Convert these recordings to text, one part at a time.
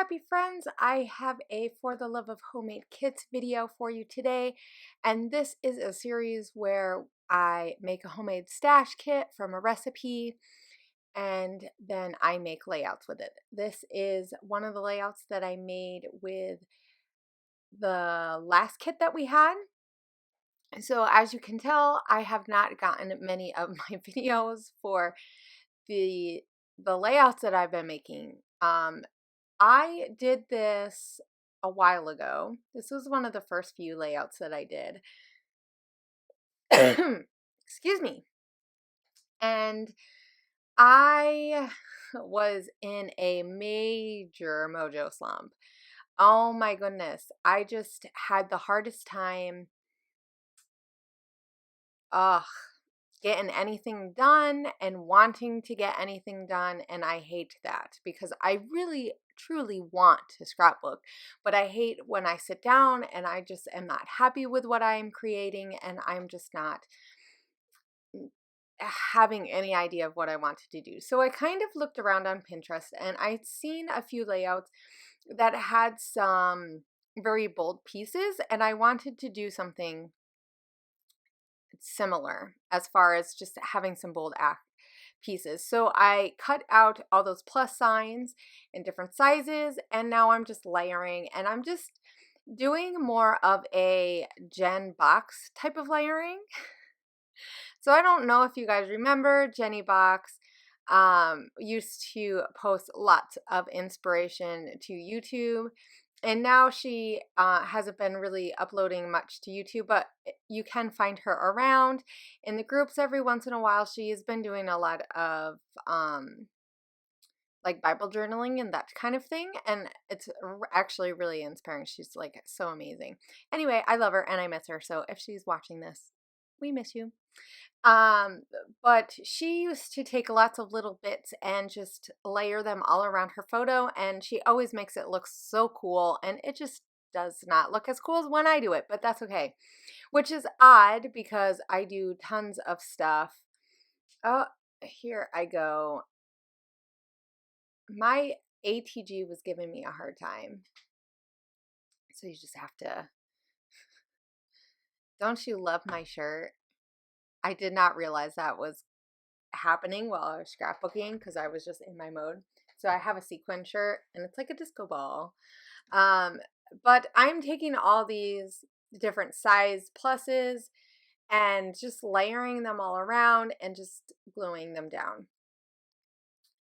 scrappy friends. I have a For the Love of Homemade Kits video for you today, and this is a series where I make a homemade stash kit from a recipe and then I make layouts with it. This is one of the layouts that I made with the last kit that we had. So as you can tell, I have not gotten many of my videos for the layouts that I've been making. I did this a while ago. This was one of the first few layouts that I did. Excuse me. And I was in a major mojo slump. Oh my goodness. I just had the hardest time getting anything done and wanting to get anything done, and I hate that because I really truly want to scrapbook, but I hate when I sit down and I just am not happy with what I'm creating and I'm just not having any idea of what I wanted to do. So I kind of looked around on Pinterest and I'd seen a few layouts that had some very bold pieces, and I wanted to do something similar as far as just having some bold pieces. So I cut out all those plus signs in different sizes, and now I'm just layering, and I'm just doing more of a Jen box type of layering. So I don't know if you guys remember Jenny Box used to post lots of inspiration to YouTube, and now she hasn't been really uploading much to YouTube, but you can find her around in the groups every once in a while. She's been doing a lot of like Bible journaling and that kind of thing, and it's actually really inspiring. She's like so amazing. Anyway, I love her and I miss her, so if she's watching this, we miss you. But she used to take lots of little bits and just layer them all around her photo, and she always makes it look so cool, and it just does not look as cool as when I do it, but that's okay. Which is odd because I do tons of stuff. Oh, here I go. My ATG was giving me a hard time. So you just have to. Don't you love my shirt? I did not realize that was happening while I was scrapbooking because I was just in my mode. So I have a sequin shirt and it's like a disco ball. But I'm taking all these different size pluses and just layering them all around and just gluing them down.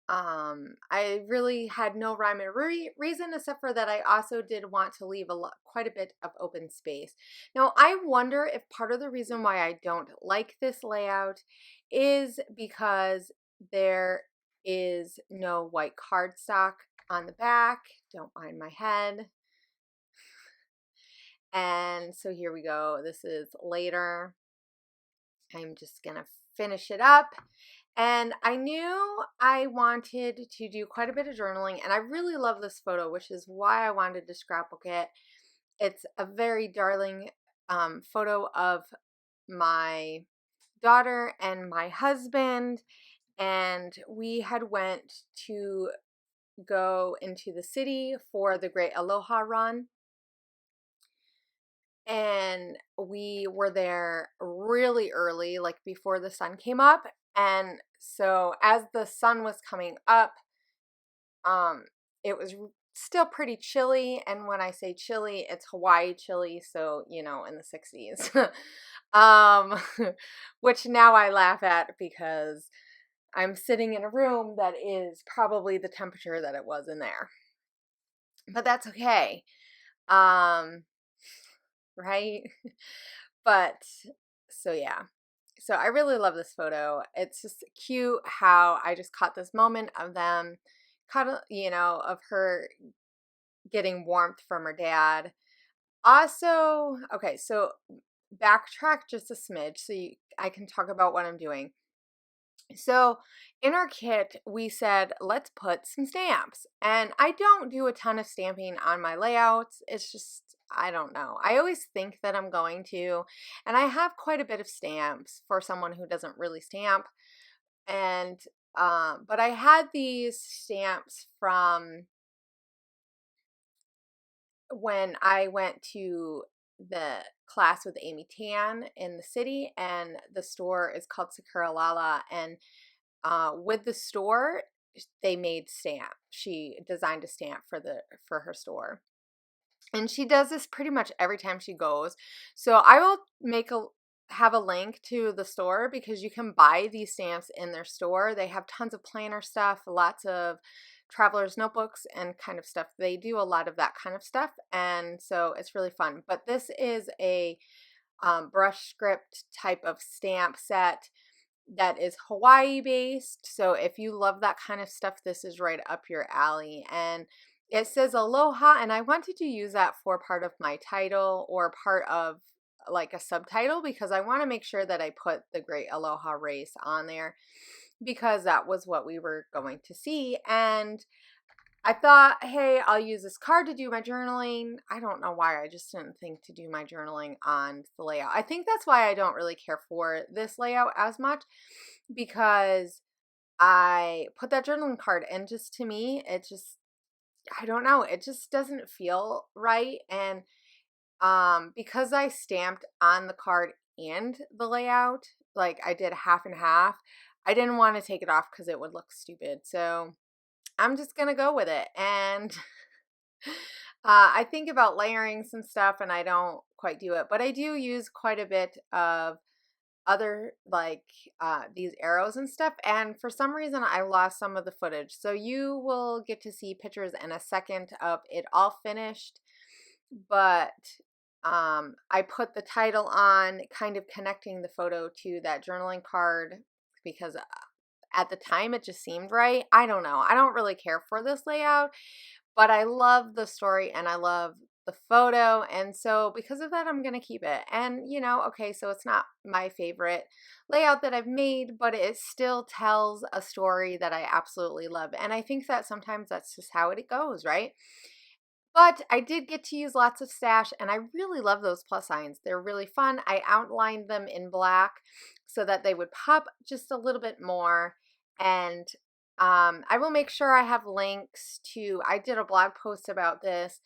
I really had no rhyme or reason except for that I also did want to leave quite a bit of open space. Now, I wonder if part of the reason why I don't like this layout is because there is no white cardstock on the back. Don't mind my head. And so here we go. This is later. I'm just going to finish it up. And I knew I wanted to do quite a bit of journaling, and I really love this photo, which is why I wanted to scrapbook it. It's a very darling photo of my daughter and my husband, and we had went to go into the city for the Great Aloha Run. And we were there really early, like before the sun came up. And so as the sun was coming up, it was still pretty chilly. And when I say chilly, it's Hawaii chilly, so you know, in the 60s. Which now I laugh at because I'm sitting in a room that is probably the temperature that it was in there. But that's okay. Right? But so yeah. So I really love this photo. It's just cute how I just caught this moment of them of her getting warmth from her dad. Also, okay, so backtrack just a smidge so I can talk about what I'm doing. So in our kit, we said, let's put some stamps. And I don't do a ton of stamping on my layouts. It's just, I don't know. I always think that I'm going to. And I have quite a bit of stamps for someone who doesn't really stamp. And, but I had these stamps from when I went to the class with Amy Tan in the city, and the store is called Sakuralala, and with the store, they made stamp. She designed a stamp for her store. And she does this pretty much every time she goes. So I will have a link to the store because you can buy these stamps in their store. They have tons of planner stuff, lots of traveler's notebooks and kind of stuff. They do a lot of that kind of stuff, and so it's really fun. But this is a brush script type of stamp set that is Hawaii based. So if you love that kind of stuff, this is right up your alley. And it says aloha, and I wanted to use that for part of my title or part of like a subtitle because I want to make sure that I put the Great Aloha Race on there because that was what we were going to see. And I thought, hey, I'll use this card to do my journaling. I don't know why. I just didn't think to do my journaling on the layout. I think that's why I don't really care for this layout as much, because I put that journaling card and just to me, it just, I don't know, it just doesn't feel right. And because I stamped on the card and the layout, like I did half and half, I didn't want to take it off because it would look stupid. So I'm just gonna go with it. And I think about layering some stuff and I don't quite do it, but I do use quite a bit of other like these arrows and stuff, and for some reason I lost some of the footage, so you will get to see pictures in a second of it all finished. But I put the title on, kind of connecting the photo to that journaling card because at the time it just seemed right. I don't know, I don't really care for this layout, but I love the story and I love the photo, and so because of that I'm gonna keep it. And you know, okay, so it's not my favorite layout that I've made, but it still tells a story that I absolutely love, and I think that sometimes that's just how it goes, right? But I did get to use lots of stash, and I really love those plus signs. They're really fun. I outlined them in black so that they would pop just a little bit more. And I will make sure I have links to, I did a blog post about this,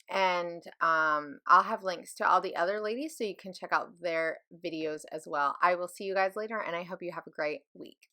and I'll have links to all the other ladies so you can check out their videos as well. I will see you guys later, and I hope you have a great week.